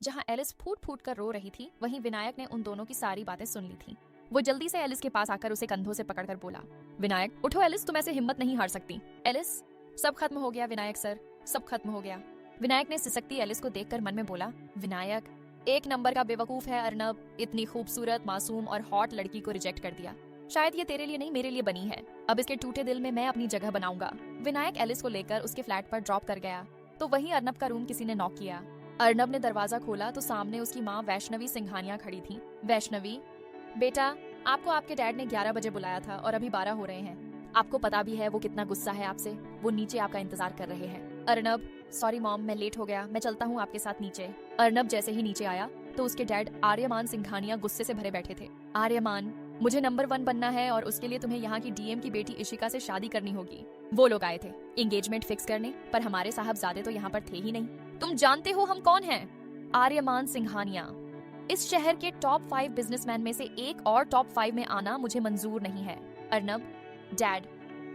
जहाँ एलिस फूट फूट कर रो रही थी, वहीं विनायक ने उन दोनों की सारी बातें सुन ली थी। वो जल्दी से एलिस के पास आकर उसे कंधों से पकड़कर बोला, विनायक उठो एलिस, तुम ऐसे हिम्मत नहीं हार सकती। एलिस, सब खत्म हो गया विनायक सर, सब खत्म हो गया। विनायक ने सिसकती एलिस को देखकर मन में बोला, विनायक, एक नंबर का बेवकूफ है अर्नब, इतनी खूबसूरत, मासूम और हॉट लड़की को रिजेक्ट कर दिया। शायद ये तेरे लिए नहीं, मेरे लिए बनी है। अब इसके टूटे दिल में मैं अपनी जगह बनाऊंगा। विनायक एलिस को लेकर उसके फ्लैट पर ड्रॉप कर गया तो वहीं अर्नब का रूम किसी ने नॉक किया। अर्नब ने दरवाजा खोला तो सामने उसकी माँ वैष्णवी सिंघानिया खड़ी थी। वैष्णवी, बेटा, आपको आपके डैड ने 11 बजे बुलाया था और अभी 12 हो रहे हैं। आपको पता भी है वो कितना गुस्सा है आपसे, वो नीचे आपका इंतजार कर रहे हैं। अर्नब, सॉरी मॉम, मैं लेट हो गया, मैं चलता हूँ आपके साथ नीचे। अर्नब जैसे ही नीचे आया तो उसके डैड आर्यमान सिंघानिया गुस्से से भरे बैठे थे। आर्यमान, मुझे नंबर 1 बनना है और उसके लिए तुम्हें यहाँ की डीएम की बेटी इशिका से शादी करनी होगी। वो लोग आए थे एंगेजमेंट फिक्स करने, पर हमारे साहबजादे तो यहाँ पर थे ही नहीं। तुम जानते हो हम कौन हैं? आर्यमान सिंघानिया। इस शहर के टॉप 5 बिजनेसमैन में से एक और टॉप 5 में आना मुझे मंजूर नहीं है। अर्नब, डैड,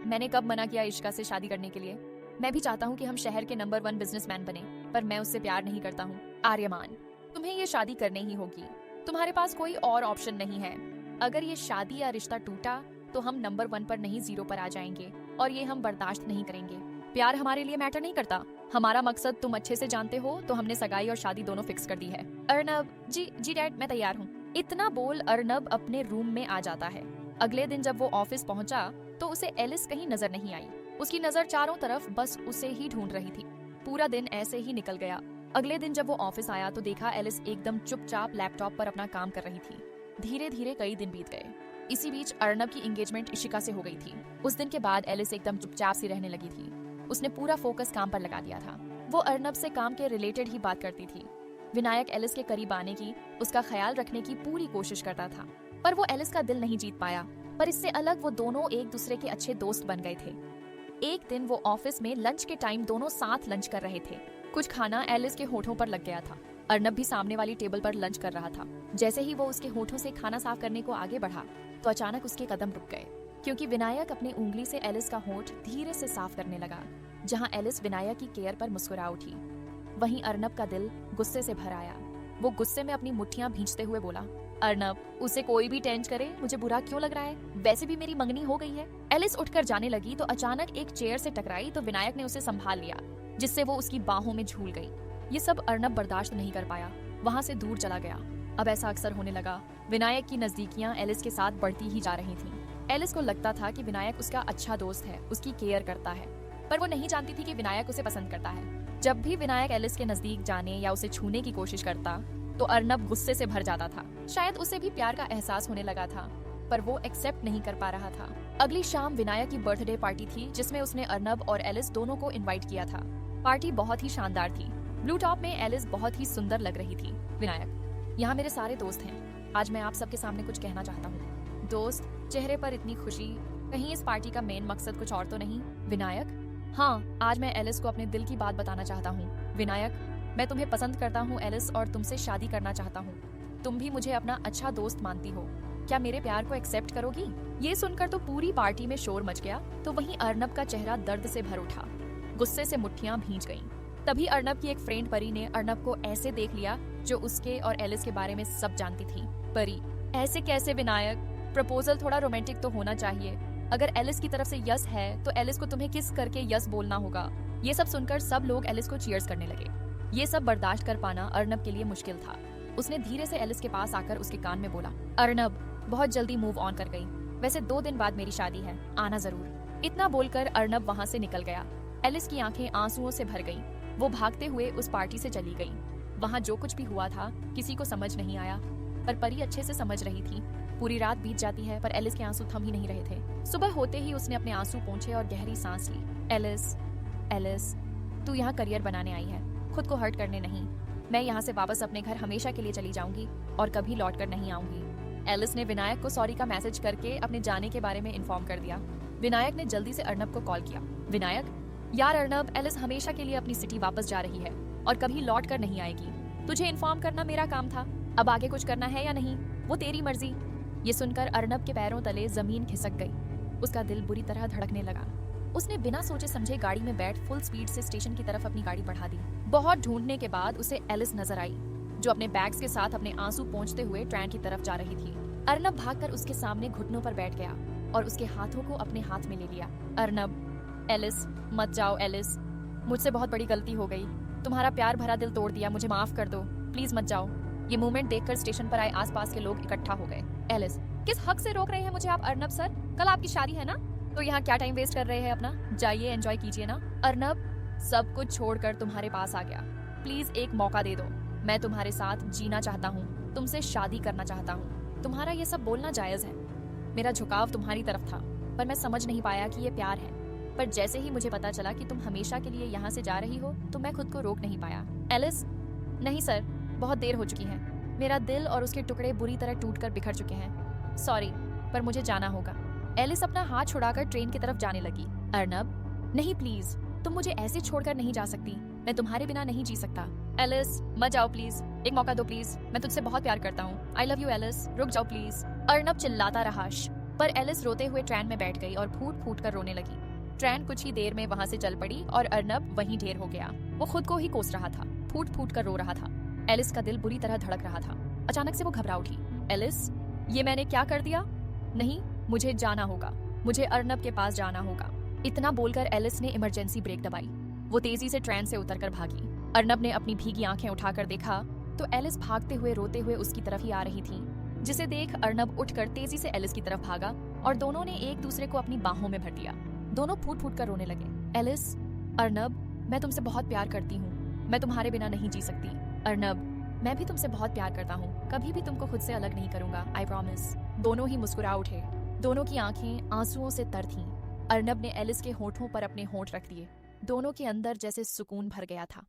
मैंने कब मना किया इशिका से शादी करने के लिए? मैं भी चाहता हूँ कि हम शहर के नंबर 1 बिजनेसमैन बने, पर मैं उससे प्यार नहीं करता हूँ। आर्यमान, तुम्हें ये शादी करनी ही होगी, तुम्हारे पास कोई और ऑप्शन नहीं है। अगर ये शादी या रिश्ता टूटा तो हम नंबर 1 पर नहीं 0 पर आ जाएंगे और ये हम बर्दाश्त नहीं करेंगे। प्यार हमारे लिए मैटर नहीं करता, हमारा मकसद तुम अच्छे से जानते हो, तो हमने सगाई और शादी दोनों फिक्स कर दी है। अर्नब, जी डैड, मैं तैयार हूँ। इतना बोल अर्नब अपने रूम में आ जाता है। अगले दिन जब वो ऑफिस पहुंचा तो उसे एलिस कहीं नजर नहीं आई। उसकी नजर चारों तरफ बस उसे ही ढूंढ रही थी। पूरा दिन ऐसे ही निकल गया। अगले दिन जब वो ऑफिस आया तो देखा एलिस एकदम चुपचाप लैपटॉप पर अपना काम कर रही थी। धीरे धीरे कई दिन बीत गए। इसी बीच अर्नब की एंगेजमेंट इशिका से हो गई थी। उस दिन के बाद एलिस एकदम चुपचाप सी रहने लगी थी। उसने पूरा फोकस काम पर लगा दिया था। वो अर्नब से काम के रिलेटेड ही बात करती थी। विनायक एलिस के करीब आने की, उसका ख्याल रखने की पूरी कोशिश करता था, पर वो एलिस का दिल नहीं जीत पाया। पर इससे अलग वो दोनों एक दूसरे के अच्छे दोस्त बन गए थे। एक दिन वो ऑफिस में लंच के टाइम दोनों साथ लंच कर रहे थे। कुछ खाना एलिस के होठों पर लग गया था। अर्नब भी सामने वाली टेबल पर लंच कर रहा था। जैसे ही वो उसके होठों से खाना साफ करने को आगे बढ़ा तो अचानक उसके कदम रुक गए, क्योंकि विनायक अपनी उंगली से एलिस का होठ धीरे से साफ करने लगा। जहां एलिस विनायक की केयर पर मुस्कुरा उठी, वहीं अर्नब का दिल गुस्से से भर आया। वो गुस्से में अपनी मुट्ठियां भींचते हुए बोला, अर्नब, उसे कोई भी टेंच करे, मुझे बुरा क्यों लग रहा है? वैसे भी मेरी मंगनी हो गई है। एलिस उठकर जाने लगी तो अचानक एक चेयर से टकराई तो विनायक ने उसे संभाल लिया, जिससे वो उसकी बाहों में झूल गई। ये सब अर्नब बर्दाश्त नहीं कर पाया, वहाँ से दूर चला गया। अब ऐसा अक्सर होने लगा। विनायक की नजदीकियां एलिस के साथ बढ़ती ही जा रही थीं। एलिस को लगता था कि विनायक उसका अच्छा दोस्त है, उसकी केयर करता है, पर वो नहीं जानती थी कि विनायक उसे पसंद करता है। जब भी विनायक एलिस के नजदीक जाने या उसे छूने की कोशिश करता तो अर्नब गुस्से से भर जाता था। शायद उसे भी प्यार का एहसास होने लगा था, पर वो एक्सेप्ट नहीं कर पा रहा था। अगली शाम विनायक की बर्थडे पार्टी थी, जिसमें उसने अर्नब और एलिस दोनों को इनवाइट किया था। पार्टी बहुत ही शानदार थी। ब्लू टॉप में एलिस बहुत ही सुंदर लग रही थी। विनायक, यहाँ मेरे सारे दोस्त हैं। आज मैं आप सबके सामने कुछ कहना चाहता हूँ। दोस्त, चेहरे पर इतनी खुशी, कहीं इस पार्टी का मेन मकसद कुछ और तो नहीं? विनायक, हाँ, आज मैं एलिस को अपने दिल की बात बताना चाहता हूँ। विनायक, मैं तुम्हें पसंद करता हूँ एलिस, और तुमसे शादी करना चाहता हूँ। तुम भी मुझे अपना अच्छा दोस्त मानती हो, क्या मेरे प्यार को एक्सेप्ट करोगी? ये सुनकर तो पूरी पार्टी में शोर मच गया। तो वहीं अर्नब का चेहरा दर्द से भर उठा, गुस्से से मुट्ठियां भींच गईं। तभी अर्नब की एक फ्रेंड परी ने अर्नब को ऐसे देख लिया जो उसके और एलिस के बारे में सब जानती थी। परी, ऐसे कैसे विनायक? प्रपोजल थोड़ा रोमांटिक तो होना चाहिए। अगर एलिस की तरफ से यस है तो एलिस को तुम्हें किस करके यस बोलना होगा। ये सब सुनकर सब लोग एलिस को चीयर्स करने लगे। ये सब बर्दाश्त कर पाना अर्नब के लिए मुश्किल था। उसने धीरे से एलिस के पास आकर उसके कान में बोला, अर्नब, बहुत जल्दी मूव ऑन कर गई। वैसे 2 दिन बाद मेरी शादी है, आना जरूर। इतना बोलकर अर्नब वहाँ से निकल गया। एलिस की आंखें आंसुओं से भर गईं। वो भागते हुए उस पार्टी से चली गई। वहाँ जो कुछ भी हुआ था किसी को समझ नहीं आया, पर परी अच्छे से समझ रही थी। पूरी रात बीत जाती है पर एलिस के आंसू थम ही नहीं रहे थे। सुबह होते ही उसने अपने आंसू पोंछे और गहरी सांस ली। एलिस, एलिस, तू यहाँ करियर बनाने आई है, खुद को हर्ट करने नहीं। मैं यहाँ से वापस अपने घर हमेशा के लिए चली जाऊंगी और कभी लौट कर नहीं आऊंगी। एलिस ने विनायक को सॉरी का मैसेज करके अपने जाने के बारे में इन्फॉर्म कर दिया। विनायक ने जल्दी से अर्नब को कॉल किया। विनायक, यार अर्नब, एलिस हमेशा के लिए अपनी सिटी वापस जा रही है और कभी लौट कर नहीं आएगी। तुझे इन्फॉर्म करना मेरा काम था। अब आगे कुछ करना है या नहीं, वो तेरी मर्जी। ये सुनकर अर्नब के पैरों तले जमीन खिसक गई। उसका दिल बुरी तरह धड़कने लगा। उसने बिना सोचे समझे गाड़ी में बैठ फुल स्पीड से स्टेशन की तरफ अपनी गाड़ी बढ़ा दी। बहुत ढूंढने के बाद उसे एलिस नजर आई। जो अपने बैग्स के साथ अपने आंसू पोंछते हुए ट्रेन की तरफ जा रही थी। अर्नब भागकर उसके सामने घुटनों पर बैठ गया और उसके हाथों को अपने हाथ में ले लिया। अर्नब, एलिस, मत जाओ एलिस, मुझसे बहुत बड़ी गलती हो गई। तुम्हारा प्यार भरा दिल तोड़ दिया, मुझे माफ कर दो, प्लीज मत जाओ। ये मूवमेंट देखकर स्टेशन पर आए आसपास के लोग इकट्ठा हो गए। एलिस, किस हक से रोक रहे हैं मुझे आप अर्नब सर? कल आपकी शादी है ना, तो यहाँ क्या टाइम वेस्ट कर रहे हैं अपना? जाइए एंजॉय कीजिए ना। अर्नब सब कुछ छोड़कर तुम्हारे पास आ गया, प्लीज एक मौका दे दो। मैं तुम्हारे साथ जीना चाहता हूँ, तुमसे शादी करना चाहता हूँ। तुम्हारा ये सब बोलना जायज है। मेरा झुकाव तुम्हारी तरफ था, पर मैं समझ नहीं पाया कि ये प्यार है। पर जैसे ही मुझे पता चला कि तुम हमेशा के लिए यहाँ से जा रही हो, तो मैं खुद को रोक नहीं पाया। एलिस, नहीं सर, बहुत देर हो चुकी है। मेरा दिल और उसके टुकड़े बुरी तरह टूटकर बिखर चुके हैं। सॉरी, पर मुझे जाना होगा। एलिस अपना हाथ छुड़ाकर ट्रेन की तरफ जाने लगी। अर्नब, नहीं प्लीज, तुम मुझे ऐसे छोड़कर नहीं जा सकती। मैं तुम्हारे बिना नहीं जी सकता। एलिस, मत जाओ प्लीज, एक मौका दो प्लीज, मैं तुझसे बहुत प्यार करता हूँ। आई लव यू एलिस, रुक जाओ प्लीज। अर्नब चिल्लाता रहा, पर एलिस रोते हुए ट्रेन में बैठ गई और फूट फूट कर रोने लगी। ट्रेन कुछ ही देर में वहां से चल पड़ी और अर्नब वहीं ढेर हो गया। वो खुद को ही कोस रहा था, फूट फूट कर रो रहा था। एलिस का दिल बुरी तरह धड़क रहा था। अचानक से वो घबरा उठी। एलिस, ये मैंने क्या कर दिया? नहीं, मुझे जाना होगा, मुझे अर्नब के पास जाना होगा। इतना बोलकर एलिस ने इमरजेंसी ब्रेक दबाई। वो तेजी से ट्रेन से उतरकर भागी। अर्नब ने अपनी भीगी आंखें उठाकर देखा तो एलिस भागते हुए रोते हुए उसकी तरफ ही आ रही थी, जिसे देख अर्नब उठकर तेजी से एलिस की तरफ भागा और दोनों ने एक दूसरे को अपनी बाहों में भर लिया। दोनों फूट फूट कर रोने लगे। एलिस, अर्नब, मैं तुमसे बहुत प्यार करती हूँ, मैं तुम्हारे बिना नहीं जी सकती। अर्नब, मैं भी तुमसे बहुत प्यार करता हूँ, कभी भी तुमको खुद से अलग नहीं करूंगा, आई प्रॉमिस। दोनों ही मुस्कुरा उठे। दोनों की आंखें आंसुओं से तर थीं। अर्नब ने एलिस के होठों पर अपने होंठ रख दिए। दोनों के अंदर जैसे सुकून भर गया था।